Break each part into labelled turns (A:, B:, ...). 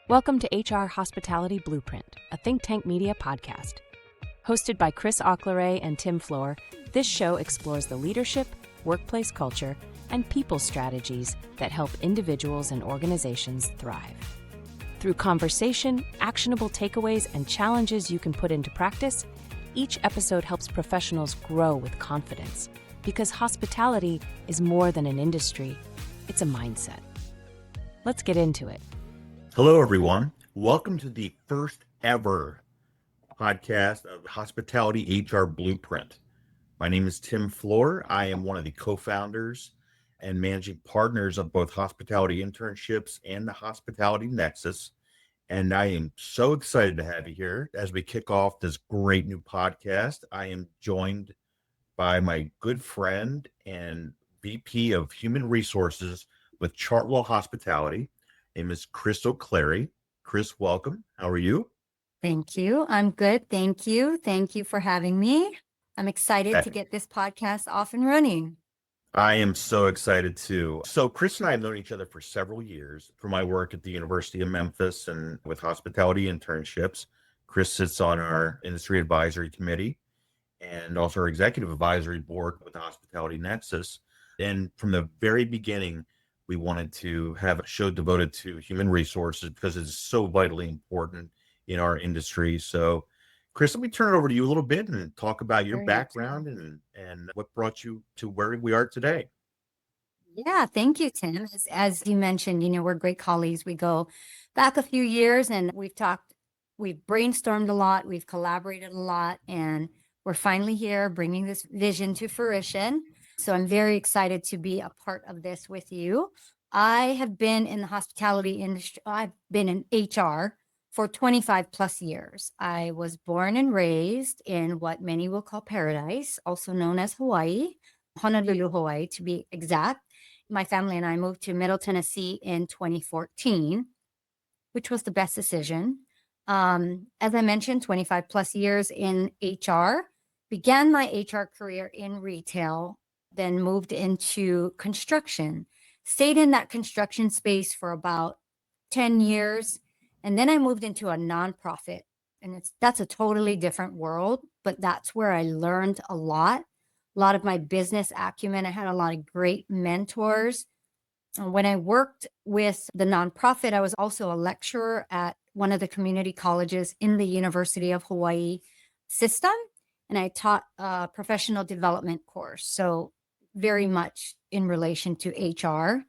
A: Welcome to HR Hospitality Blueprint, a think tank media podcast. Hosted by Oclaray and Tim Flohr, this show explores the leadership, workplace culture, and people strategies that help individuals and organizations thrive. Through conversation, actionable takeaways, and challenges you can put into practice, each episode helps professionals grow with confidence, because hospitality is more than an industry, it's a mindset. Let's get into it.
B: Hello, everyone. Welcome to the first ever podcast of Hospitality HR Blueprint. My name is Tim Flohr. I am one of the co-founders and managing partners of both Hospitality Internships and the Hospitality Nexus. And I am so excited to have you here as we kick off this great new podcast. I am joined by my good friend and VP of Human Resources with Chartwell Hospitality. Name is Chris Oclaray. Chris, welcome. How are you?
C: Thank you. I'm good. Thank you. Thank you for having me. I'm excited to get this podcast off and running.
B: I am so excited too. So Chris and I have known each other for several years through my work at the University of Memphis and with hospitality internships. Chris sits on our industry advisory committee and also our executive advisory board with the Hospitality Nexus. And from the very beginning, we wanted to have a show devoted to human resources because it's so vitally important in our industry. So Chris, let me turn it over to you a little bit and talk about your background and what brought you to where we are today.
C: Yeah, thank you, Tim. As you mentioned, we're great colleagues. We go back a few years and we've brainstormed a lot, we've collaborated a lot, and we're finally here bringing this vision to fruition. So I'm very excited to be a part of this with you. I have been in the hospitality industry. I've been in HR for 25 plus years. I was born and raised in what many will call paradise, also known as Hawaii, Honolulu, Hawaii, to be exact. My family and I moved to Middle Tennessee in 2014, which was the best decision. As I mentioned, 25 plus years in HR, began my HR career in retail, then moved into construction, stayed in that construction space for about 10 years. And then I moved into a nonprofit, and that's a totally different world, but that's where I learned a lot of my business acumen. I had a lot of great mentors. When I worked with the nonprofit, I was also a lecturer at one of the community colleges in the University of Hawaii system, and I taught a professional development course. So very much in relation to HR.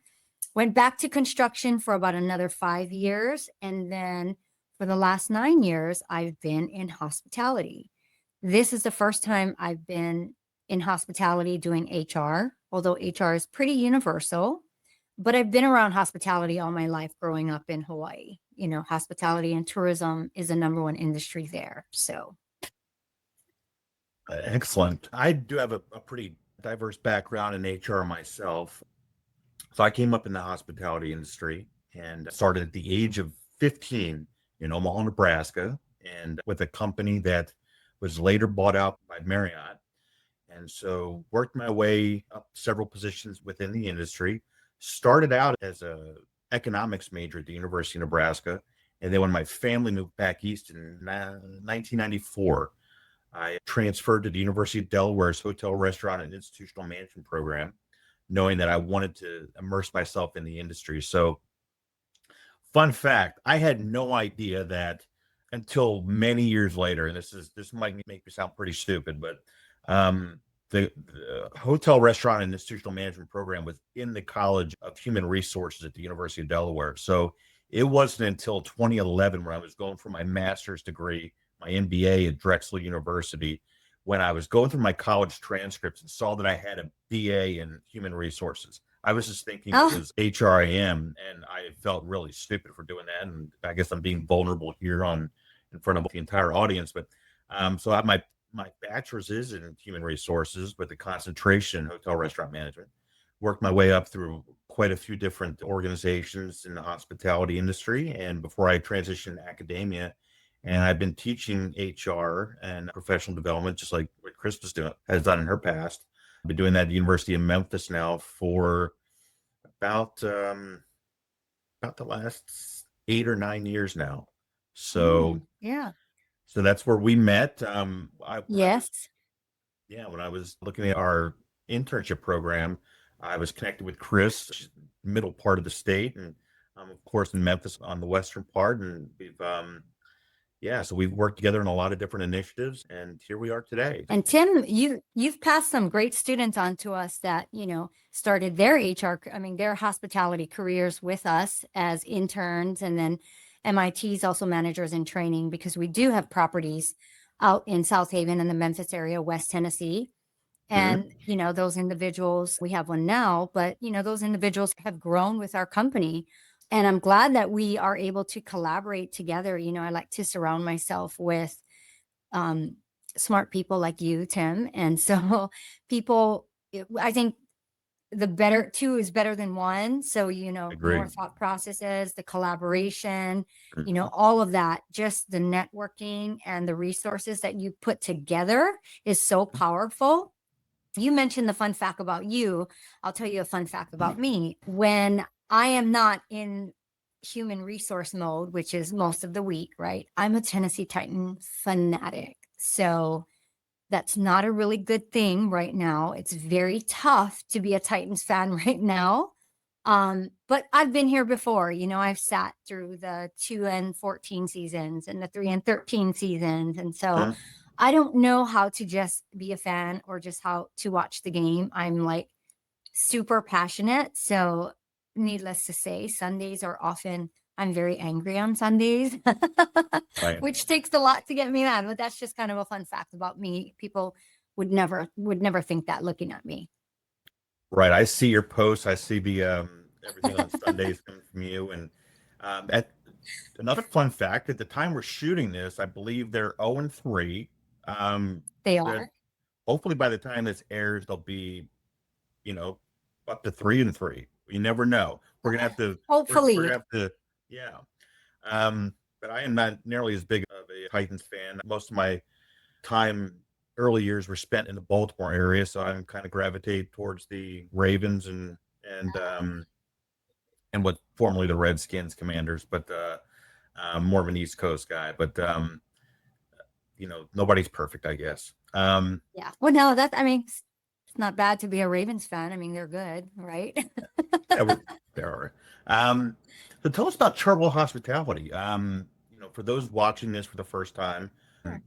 C: Went back to construction for about another 5 years. And then for the last 9 years, I've been in hospitality. This is the first time I've been in hospitality doing HR, although HR is pretty universal. But I've been around hospitality all my life growing up in Hawaii. Hospitality and tourism is the number one industry there. So.
B: Excellent. I do have a pretty diverse background in HR myself. So I came up in the hospitality industry and started at the age of 15 in Omaha, Nebraska, and with a company that was later bought out by Marriott. And so worked my way up several positions within the industry, started out as a economics major at the University of Nebraska. And then when my family moved back east in 1994, I transferred to the University of Delaware's Hotel, Restaurant, and Institutional Management program, knowing that I wanted to immerse myself in the industry. So, fun fact, I had no idea that until many years later, and this might make me sound pretty stupid, but the Hotel, Restaurant, and Institutional Management program was in the College of Human Resources at the University of Delaware. So it wasn't until 2011 when I was going for my master's degree, my MBA at Drexel University, when I was going through my college transcripts and saw that I had a BA in human resources. I was just thinking it was HRIM, and I felt really stupid for doing that. And I guess I'm being vulnerable here in front of the entire audience. But so I have my bachelor's is in human resources with a concentration in hotel restaurant management. Worked my way up through quite a few different organizations in the hospitality industry. And before I transitioned to academia, and I've been teaching HR and professional development, just like what Chris has done in her past. I've been doing that at the University of Memphis now for about the last 8 or 9 years now. So,
C: Yeah.
B: so that's where we met. When I was,
C: Yes.
B: yeah, when I was looking at our internship program, I was connected with Chris, she's middle part of the state, and of course in Memphis on the western part, and yeah, so we've worked together in a lot of different initiatives, and here we are today.
C: And Tim, you've passed some great students on to us that, started their their hospitality careers with us as interns, and then MIT's also managers in training, because we do have properties out in South Haven and the Memphis area, West Tennessee.
B: Mhm.
C: And, those individuals, we have one now, but, those individuals have grown with our company. And I'm glad that we are able to collaborate together. I like to surround myself with um, smart people like you, Tim. And so I think the better two is better than one. So, more
B: Agree.
C: thought processes, the collaboration,
B: Mhm.
C: all of that, just the networking and the resources that you put together is so powerful. You mentioned the fun fact about you. I'll tell you a fun fact about me. When I am not in human resource mode, which is most of the week, right? I'm a Tennessee Titan fanatic. So that's not a really good thing right now. It's very tough to be a Titans fan right now. But I've been here before. I've sat through the 2-14 seasons and the 3-13 seasons. And so
B: Mhm.
C: I don't know how to just be a fan or just how to watch the game. I'm like super passionate. So, needless to say, Sundays are often, I'm very angry on Sundays,
B: Right.
C: which takes a lot to get me mad. But that's just kind of a fun fact about me. People would never think that looking at me.
B: Right. I see your posts. I see the everything on Sundays coming from you. And at another fun fact, at the time we're shooting this, I believe they're 0-3. Um,
C: They
B: that
C: are.
B: hopefully by the time this airs, they'll be, you know, up to 3-3. You never know. We're gonna have to. We're gonna
C: Hopefully.
B: have to. Yeah. Um, but I am not nearly as big of a Titans fan. Most of my time early years were spent in the Baltimore area, so I'm kind of gravitate towards the Ravens and what formerly the Redskins Commanders, but more of an East Coast guy. But nobody's perfect, I guess.
C: Yeah. Well, no, I mean, it's not bad to be a Ravens fan. I mean, they're good, right?
B: Yeah, there are. Um, so tell us about Chartwell Hospitality. For those watching this for the first time,
C: Sure.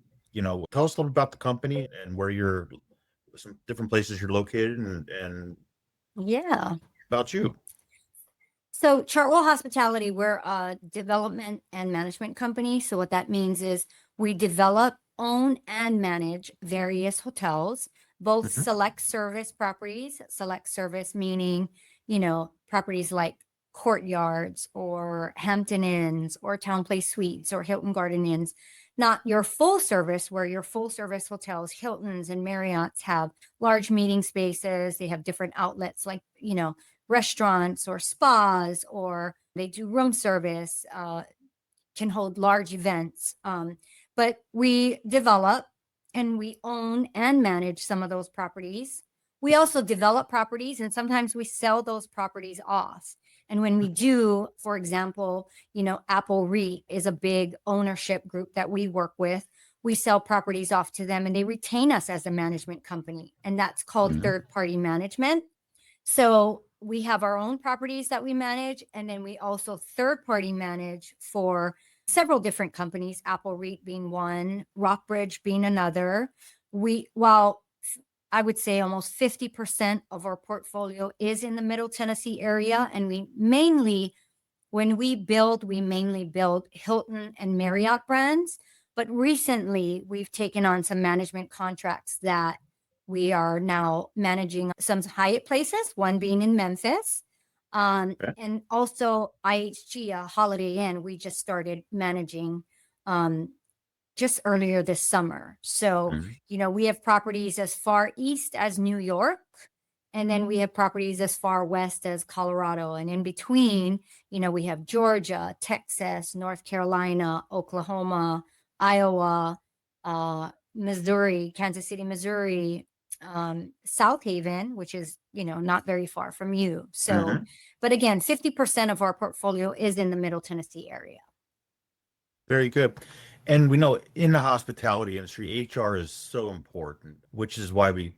B: tell us a little about the company and where you're, some different places you're located, and
C: Yeah.
B: about you.
C: So Chartwell Hospitality, we're a development and management company. So what that means is we develop, own, and manage various hotels, both
B: Mhm.
C: select service properties, select service meaning, properties like Courtyards or Hampton Inns or Town Place Suites or Hilton Garden Inns, not your full service, where your full service hotels, Hiltons and Marriott's, have large meeting spaces. They have different outlets like, restaurants or spas, or they do room service, can hold large events. But we develop and we own and manage some of those properties. We also develop properties, and sometimes we sell those properties off. And when we do, for example, Apple REIT is a big ownership group that we work with. We sell properties off to them and they retain us as a management company. And that's called
B: Mhm.
C: third party management. So we have our own properties that we manage, and then we also third party manage for several different companies, Apple REIT being one, Rockbridge being another. While I would say almost 50% of our portfolio is in the Middle Tennessee area, and when we mainly build Hilton and Marriott brands. But recently, we've taken on some management contracts that we are now managing some Hyatt places, one being in Memphis.
B: Okay.
C: And also IHG, a Holiday Inn, we just started managing um, just earlier this summer. So,
B: Mhm.
C: we have properties as far east as New York, and then we have properties as far west as Colorado. And in between, we have Georgia, Texas, North Carolina, Oklahoma, Iowa, Missouri, Kansas City, Missouri, South Haven, which is, not very far from you. So,
B: Hmm.
C: but again, 50% of our portfolio is in the Middle Tennessee area.
B: Very good. And we know in the hospitality industry, HR is so important, which is why we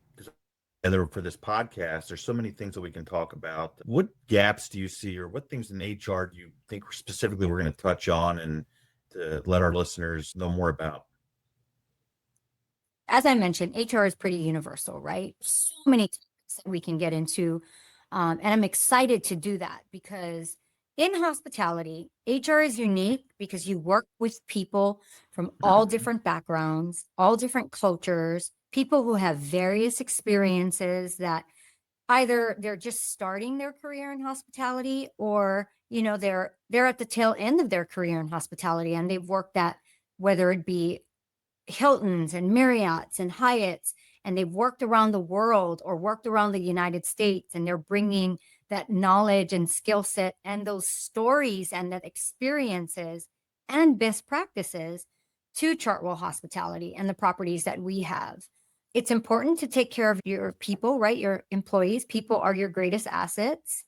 B: together for this podcast. There's so many things that we can talk about. What gaps do you see, or what things in HR do you think specifically we're going to touch on and to let our listeners know more about?
C: As I mentioned, HR is pretty universal, right? So many topics that we can get into. And I'm excited to do that because in hospitality, HR is unique because you work with people from all
B: Mhm.
C: different backgrounds, all different cultures, people who have various experiences that either they're just starting their career in hospitality or, they're at the tail end of their career in hospitality and they've worked at whether it be Hiltons and Marriott's and Hyatt's, and they've worked around the world or worked around the United States, and they're bringing that knowledge and skill set and those stories and that experiences and best practices to Chartwell Hospitality and the properties that we have. It's important to take care of your people, right? Your employees. People are your greatest assets.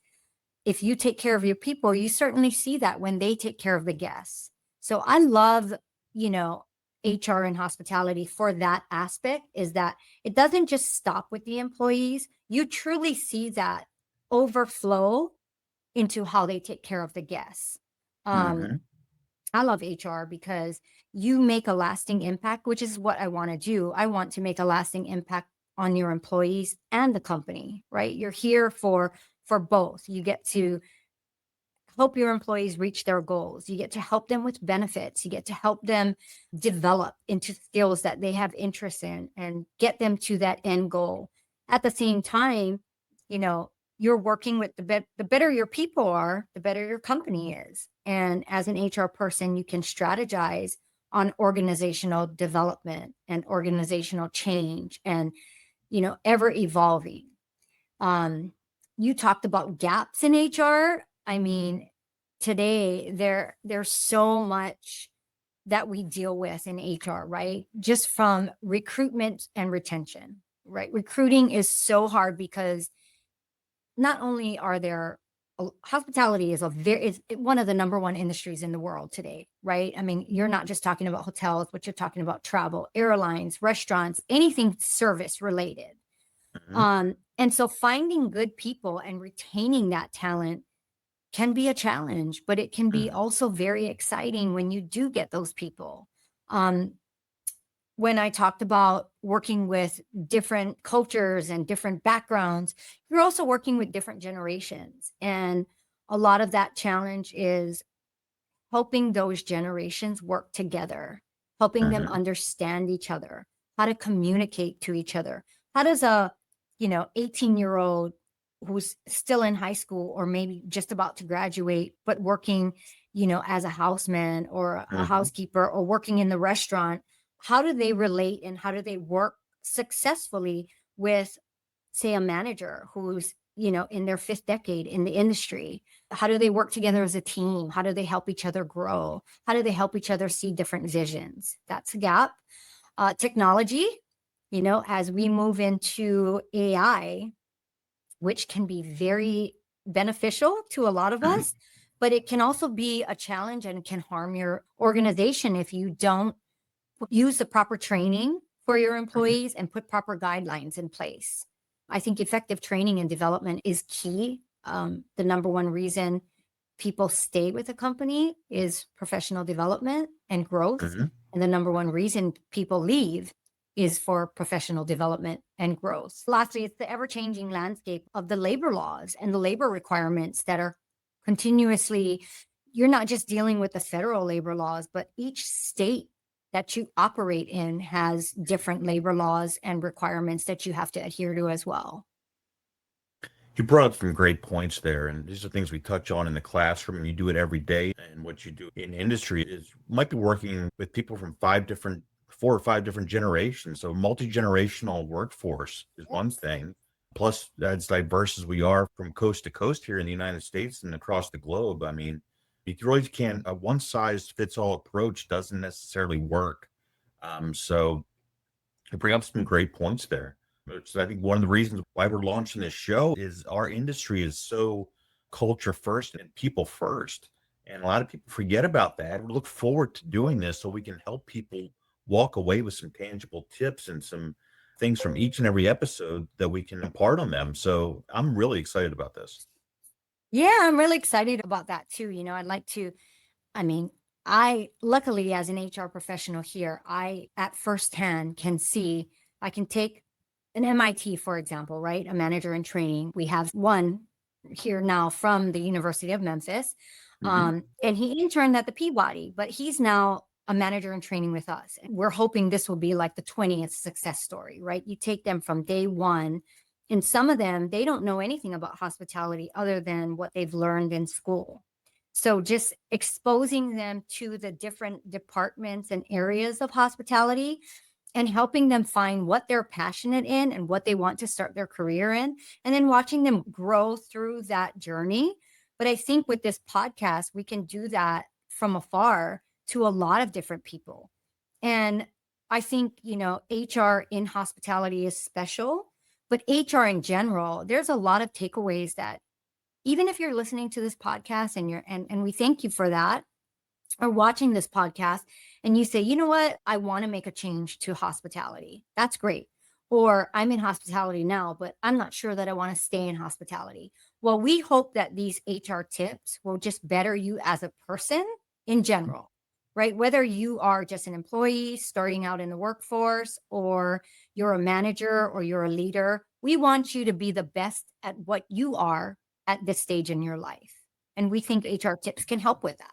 C: If you take care of your people, you certainly see that when they take care of the guests. So I love, you know, HR and hospitality for that aspect is that it doesn't just stop with the employees. You truly see that overflow into how they take care of the guests. Um,
B: Mhm.
C: I love HR because you make a lasting impact, which is what I want to do. I want to make a lasting impact on your employees and the company, right? You're here for both. You get to help your employees reach their goals. You get to help them with benefits. You get to help them develop into skills that they have interest in and get them to that end goal. At the same time, you know, you're working with the better your people are, the better your company is. And as an HR person, you can strategize on organizational development and organizational change and, ever evolving. Um, you talked about gaps in HR. I mean, today there's so much that we deal with in HR, right? Just from recruitment and retention, right? Recruiting is so hard because not only are there hospitality is one of the number one industries in the world today, right? I mean, you're not just talking about hotels, but you're talking about travel, airlines, restaurants, anything service related.
B: Mhm.
C: And so finding good people and retaining that talent can be a challenge, but it can be
B: Mhm.
C: also very exciting when you do get those people. Um, when I talked about working with different cultures and different backgrounds, you're also working with different generations. And a lot of that challenge is helping those generations work together, helping them
B: Mhm.
C: understand each other, how to communicate to each other. How does a, 18-year-old who's still in high school or maybe just about to graduate, but working, as a houseman or a
B: Mhm.
C: housekeeper or working in the restaurant, how do they relate and how do they work successfully with, say, a manager who's, in their fifth decade in the industry? How do they work together as a team? How do they help each other grow? How do they help each other see different visions? That's a gap. Technology, as we move into AI, which can be very beneficial to a lot of
B: Mhm.
C: us, but it can also be a challenge and can harm your organization if you don't use the proper training for your
B: Mhm.
C: employees and put proper guidelines in place. I think effective training and development is key. The number one reason people stay with a company is professional development and growth.
B: Mhm.
C: And the number one reason people leave is for professional development and growth. Lastly, it's the ever changing landscape of the labor laws and the labor requirements that are continuously, you're not just dealing with the federal labor laws, but each state that you operate in has different labor laws and requirements that you have to adhere to as well.
B: You brought up some great points there, and these are things we touch on in the classroom, and you do it every day. And what you do in industry is might be working with people from 4 or 5 different generations. So multi-generational workforce is one
C: Yes.
B: thing. Plus, as diverse as we are from coast to coast here in the United States and across the globe, I mean, you really can't. A one-size-fits-all approach doesn't necessarily work. So you bring up some great points there. which I think one of the reasons why we're launching this show is our industry is so culture first and people first. And a lot of people forget about that. We look forward to doing this so we can help people walk away with some tangible tips and some things from each and every episode that we can impart on them. So I'm really excited about this.
C: Yeah, I'm really excited about that too. I'd like to, I mean, I luckily as an HR professional here, I at firsthand can see, I can take an MIT, for example, right? A manager in training. We have one here now from the University of Memphis.
B: Hmm.
C: And he interned at the Peabody, but he's now a manager in training with us. And we're hoping this will be like the 20th success story, right? You take them from day one. And some of them, they don't know anything about hospitality other than what they've learned in school. So just exposing them to the different departments and areas of hospitality and helping them find what they're passionate in and what they want to start their career in, and then watching them grow through that journey. But I think with this podcast, we can do that from afar to a lot of different people. And I think, HR in hospitality is special, but HR in general, there's a lot of takeaways that even if you're listening to this podcast and we thank you for that, or watching this podcast and you say, you know what, I want to make a change to hospitality. That's great. Or I'm in hospitality now, but I'm not sure that I want to stay in hospitality. Well, we hope that these HR tips will just better you as a person in general, right? Whether you are just an employee starting out in the workforce, or you're a manager, or you're a leader, we want you to be the best at what you are at this stage in your life. And we think HR tips can help with that.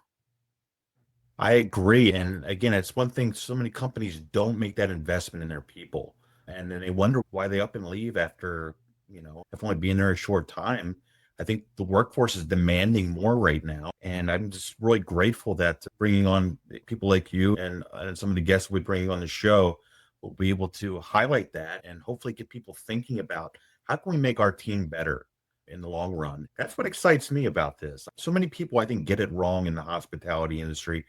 B: I agree. And again, it's one thing so many companies don't make that investment in their people. And then they wonder why they up and leave after, if only being there a short time. I think the workforce is demanding more right now. And I'm just really grateful that bringing on people like you and some of the guests we bring on the show will be able to highlight that and hopefully get people thinking about how can we make our team better in the long run. That's what excites me about this. So many people, I think, get it wrong in the hospitality industry.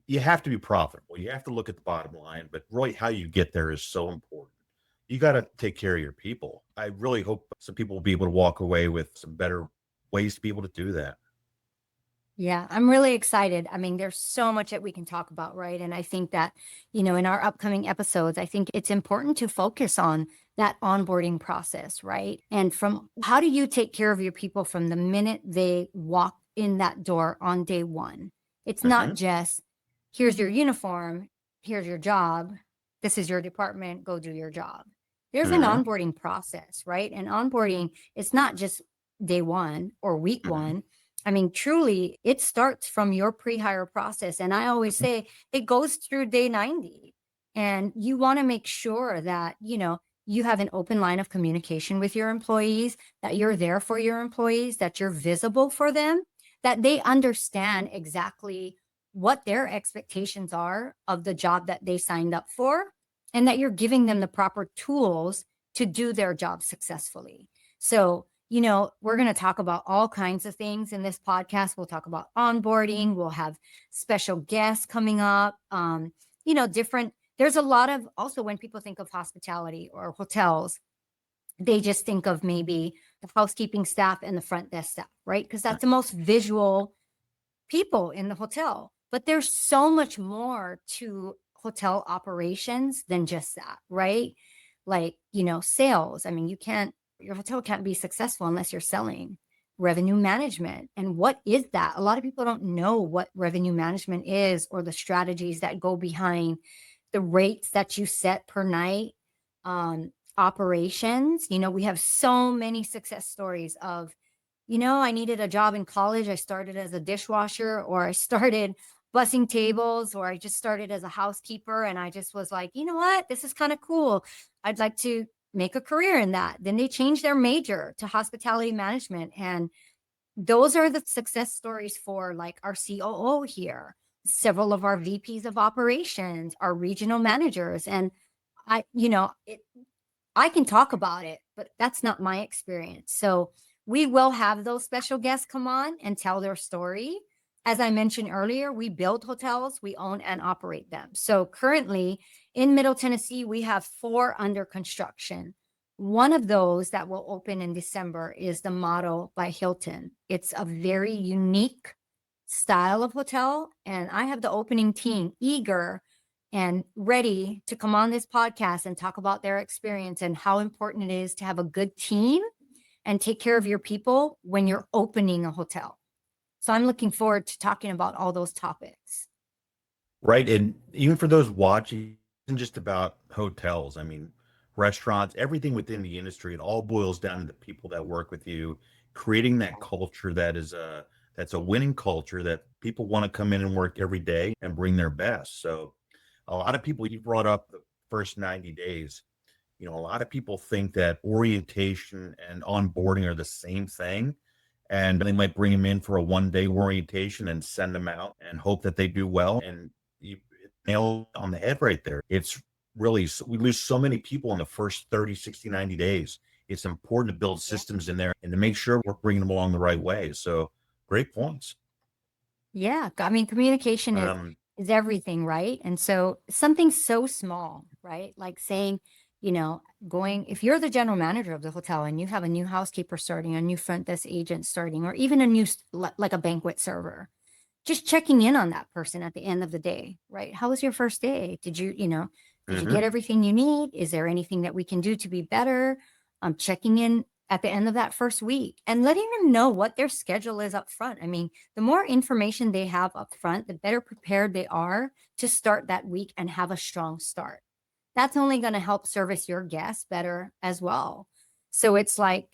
B: You have to be profitable. You have to look at the bottom line, but really how you get there is so important. You got to take care of your people. I really hope some people will be able to walk away with some better ways to be able to do that.
C: Yeah, I'm really excited. I mean, there's so much that we can talk about, right? And I think that, in our upcoming episodes, I think it's important to focus on that onboarding process, right? And from how do you take care of your people from the minute they walk in that door on day one? It's not
B: Hmm.
C: just, here's your uniform, here's your job, this is your department, go do your job. There's an
B: Hmm.
C: onboarding process, right? And onboarding, it's not just day one or week
B: Hmm.
C: one. I mean, truly, it starts from your pre-hire process. And I always say it goes through day 90. And you want to make sure that, you have an open line of communication with your employees, that you're there for your employees, that you're visible for them, that they understand exactly what their expectations are of the job that they signed up for, and that you're giving them the proper tools to do their job successfully. So, we're going to talk about all kinds of things in this podcast. We'll talk about onboarding. We'll have special guests coming up. There's a lot of, also when people think of hospitality or hotels, they just think of maybe the housekeeping staff and the front desk staff, right? Because that's the most visual people in the hotel. But there's so much more to hotel operations than just that, right? Like, sales. I mean, your hotel can't be successful unless you're selling. Revenue management. And what is that? A lot of people don't know what revenue management is, or the strategies that go behind the rates that you set per night. Operations, we have so many success stories of, I needed a job in college. I started as a dishwasher, or I started bussing tables, or I just started as a housekeeper. And I just was like, you know what? This is kind of cool. I'd like to make a career in that. Then they changed their major to hospitality management. And those are the success stories for like our COO here, several of our VPs of operations, our regional managers. And I can talk about it, but that's not my experience. So we will have those special guests come on and tell their story. As I mentioned earlier, we build hotels, we own and operate them. So currently in Middle Tennessee, we have 4 under construction. One of those that will open in December is the Motto by Hilton. It's a very unique style of hotel, and I have the opening team eager and ready to come on this podcast and talk about their experience and how important it is to have a good team and take care of your people when you're opening a hotel. So I'm looking forward to talking about all those topics.
B: Right. And even for those watching, it isn't just about hotels. I mean, restaurants, everything within the industry, it all boils down to the people that work with you, creating that culture that's a winning culture that people want to come in and work every day and bring their best. So a lot of people, you brought up the first 90 days. A lot of people think that orientation and onboarding are the same thing. And they might bring them in for a 1 day orientation and send them out and hope that they do well. And you nail on the head right there. It's really, we lose so many people in the first 30, 60, 90 days. It's important to build systems in there and to make sure we're bringing them along the right way. So great points.
C: Yeah, I mean, communication
B: Um,
C: is everything, right? And so something so small, right? Like saying, if you're the general manager of the hotel and you have a new housekeeper starting, a new front desk agent starting, or even a new, like a banquet server, just checking in on that person at the end of the day, right? How was your first day? Did you
B: mhm.
C: get everything you need? Is there anything that we can do to be better? Checking in at the end of that first week and letting them know what their schedule is up front. I mean, the more information they have up front, the better prepared they are to start that week and have a strong start. That's only going to help service your guests better as well. So it's like,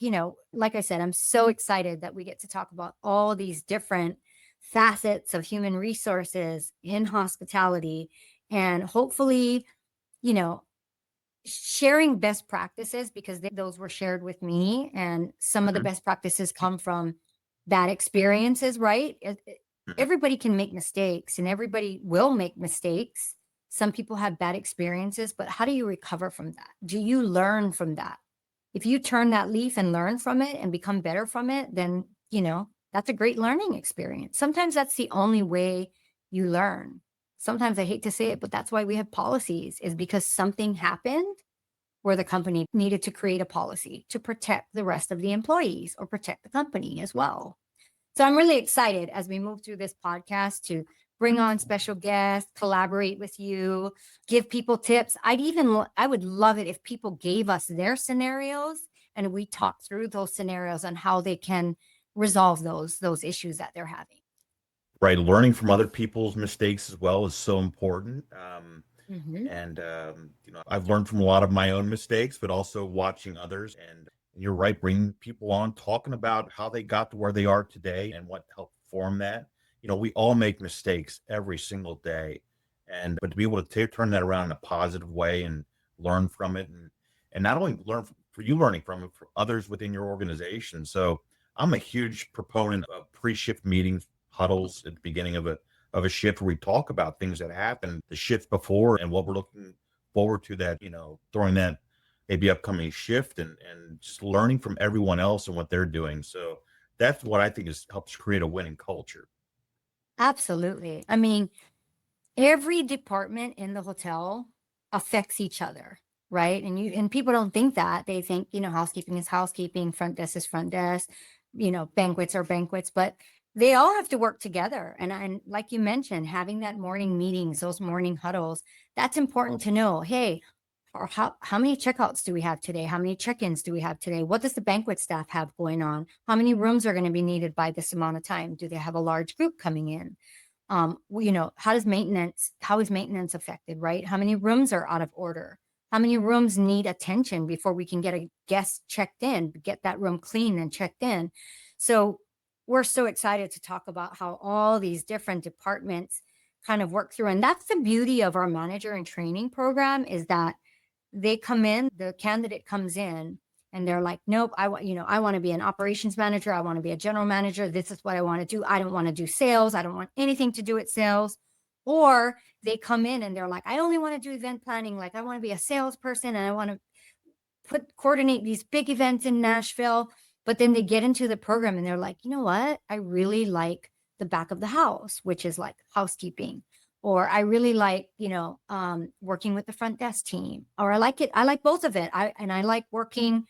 C: like I said, I'm so excited that we get to talk about all these different facets of human resources in hospitality, and hopefully, you know, sharing best practices, because those were shared with me. And some of the
B: Mhm.
C: best practices come from bad experiences, right?
B: Mhm.
C: Everybody can make mistakes and everybody will make mistakes. Some people have bad experiences, but how do you recover from that? Do you learn from that? If you turn that leaf and learn from it and become better from it, then, that's a great learning experience. Sometimes that's the only way you learn. Sometimes I hate to say it, but that's why we have policies, is because something happened where the company needed to create a policy to protect the rest of the employees or protect the company as well. So I'm really excited as we move through this podcast to bring on special guests, collaborate with you, give people tips. I would love it if people gave us their scenarios and we talk through those scenarios on how they can resolve those issues that they're having.
B: Right. Learning from other people's mistakes as well is so important.
C: Mhm.
B: And I've learned from a lot of my own mistakes, but also watching others. And you're right, bringing people on, talking about how they got to where they are today and what helped form that. We all make mistakes every single day, and but to be able to turn that around in a positive way and learn from it, and not only learn for you learning from it, for others within your organization. So I'm a huge proponent of pre-shift meetings, huddles at the beginning of a shift where we talk about things that happened the shift before and what we're looking forward to, that, during that maybe upcoming shift, and just learning from everyone else and what they're doing. So that's what I think is helps create a winning culture.
C: Absolutely. I mean, every department in the hotel affects each other, right? And people don't think that. They think, housekeeping is housekeeping, front desk is front desk, banquets are banquets, but they all have to work together. And like you mentioned, having that morning meetings, those morning huddles, that's important to know. Hey, or how many checkouts do we have today? How many check-ins do we have today? What does the banquet staff have going on? How many rooms are going to be needed by this amount of time? Do they have a large group coming in? How is maintenance affected, right? How many rooms are out of order? How many rooms need attention before we can get a guest checked in, get that room clean and checked in? So we're so excited to talk about how all these different departments kind of work through. And that's the beauty of our manager and training program, is that the candidate comes in and they're like, nope, I want to be an operations manager. I want to be a general manager. This is what I want to do. I don't want to do sales. I don't want anything to do with sales. Or they come in and they're like, I only want to do event planning. Like, I want to be a salesperson and I want to coordinate these big events in Nashville. But then they get into the program and they're like, you know what? I really like the back of the house, which is like housekeeping. or I really like, working with the front desk team, or I like both of it. I like working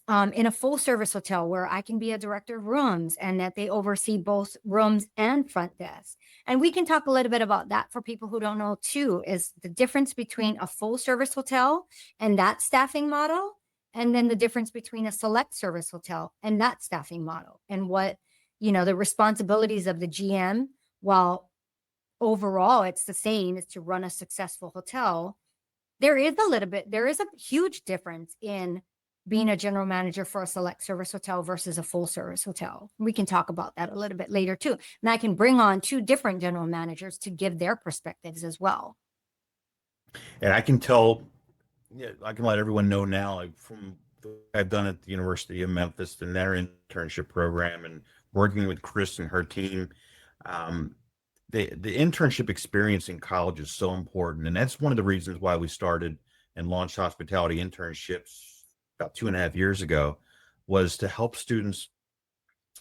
C: in a full service hotel where I can be a director of rooms and that they oversee both rooms and front desk. And we can talk a little bit about that for people who don't know too, is the difference between a full service hotel and that staffing model, and then the difference between a select service hotel and that staffing model, and what, the responsibilities of the GM, while overall it's the same, is to run a successful hotel. There is a huge difference in being a general manager for a select service hotel versus a full service hotel. We can talk about that a little bit later too. And I can bring on two different general managers to give their perspectives as well.
B: And I can tell, yeah, I can let everyone know now, like from I've done at the University of Memphis and their internship program, and working with Chris and her team. Um, the internship experience in college is so important, and that's one of the reasons why we started and launched hospitality internships about 2.5 years ago, was to help students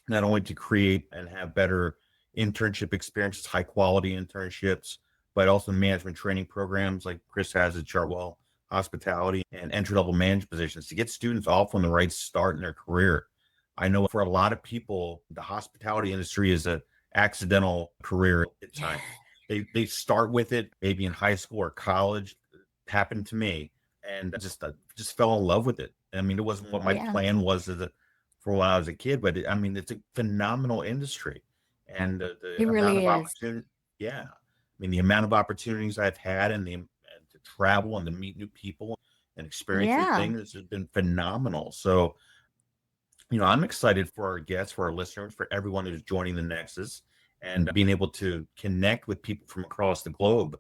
B: not only to create and have better internship experiences, high quality internships, but also management training programs like Chris has at Chartwell Hospitality, and entry level management positions to get students off on the right start in their career. I know for a lot of people, the hospitality industry is a accidental career at times. They start with it maybe in high school or college. It happened to me, and I just fell in love with it. I mean, it wasn't what my
C: Yeah,
B: plan was for when I was a kid, but I mean, it's a phenomenal industry, and the
C: it
B: amount
C: really
B: of
C: is.
B: opportunity. Yeah, I mean, the amount of opportunities I've had, and to travel and to meet new people and experience new
C: Yeah.
B: things has been phenomenal. So, I'm excited for our guests, for our listeners, for everyone who's joining the Nexus, and being able to connect with people from across the globe.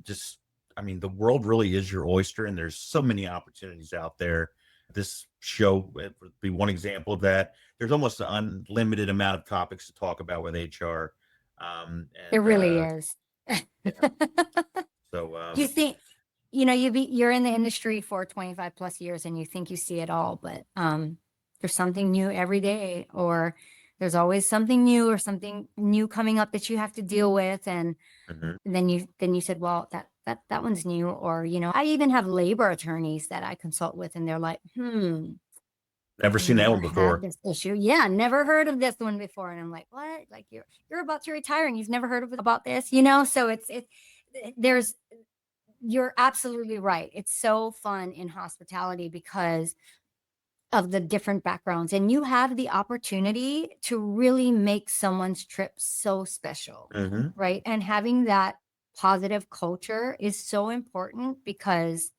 B: Just, I mean, the world really is your oyster, and there's so many opportunities out there. This show would be one example of that. There's almost an unlimited amount of topics to talk about with HR.
C: It
B: And
C: really is.
B: Yeah, so
C: You think, you're in the industry for 25 plus years and you think you see it all, but there's something new every day, or there's always something new or something new coming up that you have to deal with. And
B: mhm.
C: then you said, well, that one's new. Or, I even have labor attorneys that I consult with, and they're like,
B: Never
C: I
B: seen that
C: never
B: one
C: had
B: before.
C: this issue. Yeah, never heard of this one before. And I'm like, what? Like, you're about to retire and you've never heard about this, So there's you're absolutely right. It's so fun in hospitality because of the different backgrounds, and you have the opportunity to really make someone's trip so special,
B: Hmm.
C: right? And having that positive culture is so important, because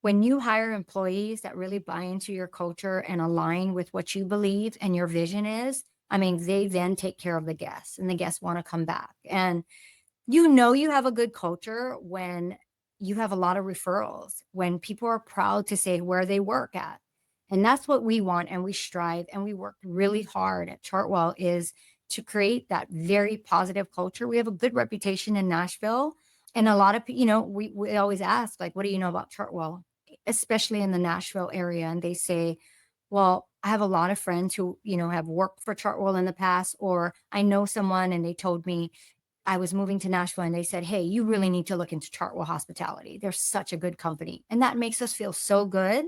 C: when you hire employees that really buy into your culture and align with what you believe and your vision is, I mean, they then take care of the guests, and the guests want to come back. And you have a good culture when you have a lot of referrals, when people are proud to say where they work at. And that's what we want, and we strive, and we work really hard at Chartwell, is to create that very positive culture. We have a good reputation in Nashville, and a lot of we always ask, like, what do you know about Chartwell, especially in the Nashville area? And they say, well, I have a lot of friends who, have worked for Chartwell in the past, or I know someone and they told me I was moving to Nashville and they said, hey, you really need to look into Chartwell Hospitality. They're such a good company. And that makes us feel so good,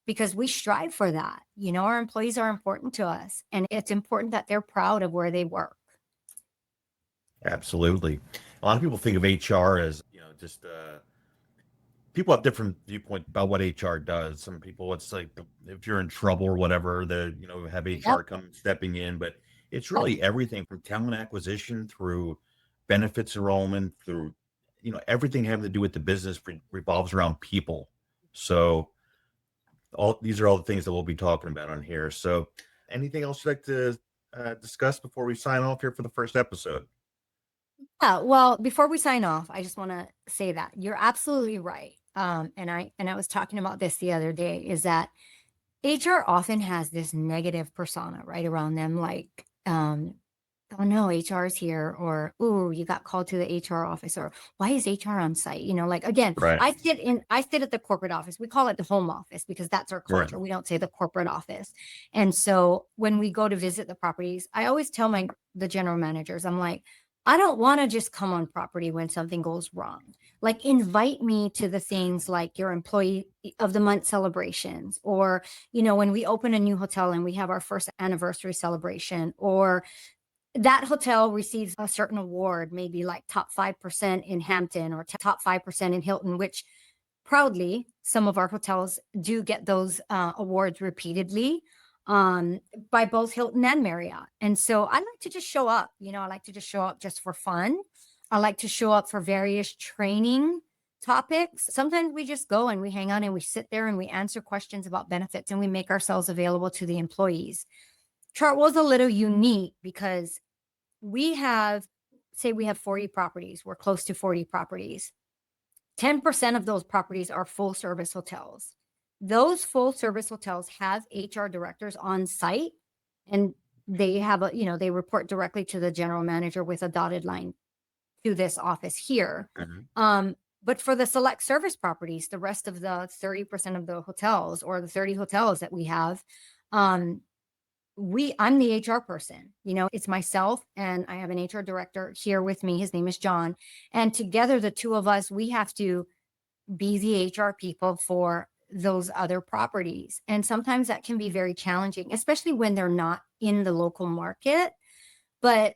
C: because we strive for that. Our employees are important to us, and it's important that they're proud of where they work.
B: Absolutely. A lot of people think of HR as, just people have different viewpoints about what HR does. Some people, it's like if you're in trouble or whatever, have
C: Yep.
B: HR come stepping in, but it's really everything from talent acquisition through benefits enrollment through, everything having to do with the business revolves around people. So all these are all the things that we'll be talking about on here. So anything else you'd like to discuss before we sign off here for the first episode?
C: Yeah, well, before we sign off, I just want to say that you're absolutely right. And I was talking about this the other day, is that HR often has this negative persona right around them, like, oh no, HR is here, or ooh, you got called to the HR office, or why is HR on site? Like, again,
B: Right.
C: I sit at the corporate office. We call it the home office because that's our
B: Right.
C: culture. We don't say the corporate office. And so when we go to visit the properties, I always tell the general managers, I'm like, I don't want to just come on property when something goes wrong. Like, invite me to the things like your employee of the month celebrations, or, when we open a new hotel and we have our first anniversary celebration, or that hotel receives a certain award, maybe like top 5% in Hampton or top 5% in Hilton, which proudly some of our hotels do get those awards repeatedly, um, by both Hilton and Marriott. And so I like to just show up. I like to just show up just for fun. I like to show up for various training topics. Sometimes we just go and we hang out and we sit there and we answer questions about benefits and we make ourselves available to the employees. Chartwell's a little unique because we have, say we have 40 properties. We're close to 40 properties. 10% of those properties are full service hotels. Those full service hotels have HR directors on site, and they have they report directly to the general manager with a dotted line to this office here. But for the select service properties, the rest of the 30% of the hotels, or the 30 hotels that we have, I'm the HR person. It's myself, and I have an HR director here with me. His name is John. And together, the two of us, we have to be the HR people for those other properties. And sometimes that can be very challenging, especially when they're not in the local market. But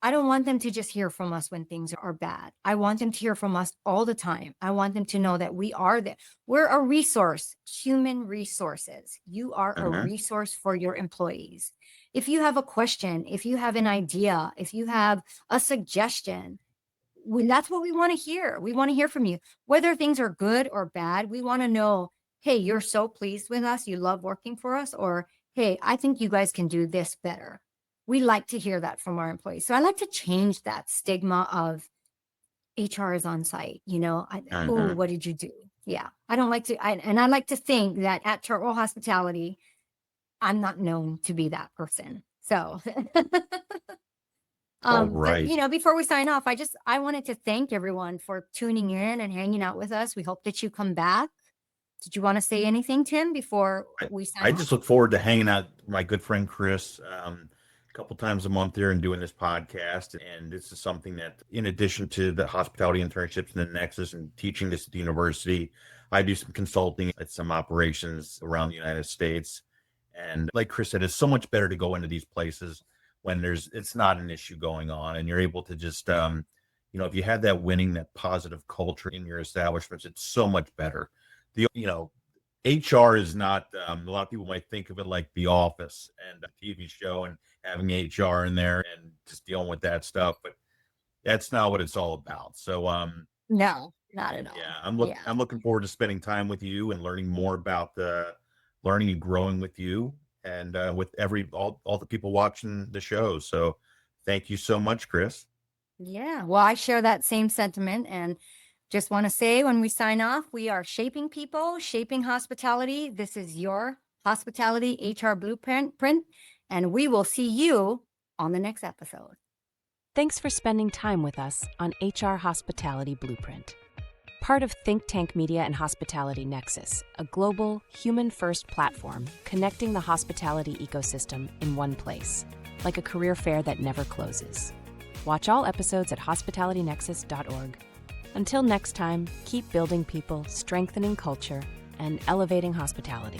C: I don't want them to just hear from us when things are bad. I want them to hear from us all the time. I want them to know that we are there. We're a resource, human resources. You are a resource for your employees. If you have a question, if you have an idea, if you have a suggestion, that's what we want to hear. We want to hear from you. Whether things are good or bad, we want to know, hey, you're so pleased with us, you love working for us, or hey, I think you guys can do this better. We like to hear that from our employees. So I like to change that stigma of HR is on site. Oh, what did you do? Yeah, I don't like to. And I like to think that at Chartwell Hospitality, I'm not known to be that person. So,
B: Right.
C: but before we sign off, I wanted to thank everyone for tuning in and hanging out with us. We hope that you come back. Did you want to say anything, Tim, before we sign
B: I
C: off?
B: just look forward to hanging out with my good friend Chris a couple times a month there and doing this podcast. And this is something that, in addition to the hospitality internships and the Nexus and teaching this at the university, I do some consulting at some operations around the United States. And like Chris said, it's so much better to go into these places when it's not an issue going on, and you're able to just, if you have that that positive culture in your establishments, it's so much better. HR is not, a lot of people might think of it like The Office and a TV show and having HR in there and just dealing with that stuff, but that's not what it's all about. So,
C: No, not at all.
B: yeah, I'm looking forward to spending time with you and learning more about learning and growing with you and with all the people watching the show. So thank you so much, Chris.
C: Yeah, well, I share that same sentiment, and just want to say, when we sign off, we are shaping people, shaping hospitality. This is your hospitality HR blueprint, and we will see you on the next episode.
A: Thanks for spending time with us on HR Hospitality Blueprint. Part of Think Tank Media and Hospitality Nexus, a global, human-first platform connecting the hospitality ecosystem in one place, like a career fair that never closes. Watch all episodes at hospitalitynexus.org. Until next time, keep building people, strengthening culture, and elevating hospitality.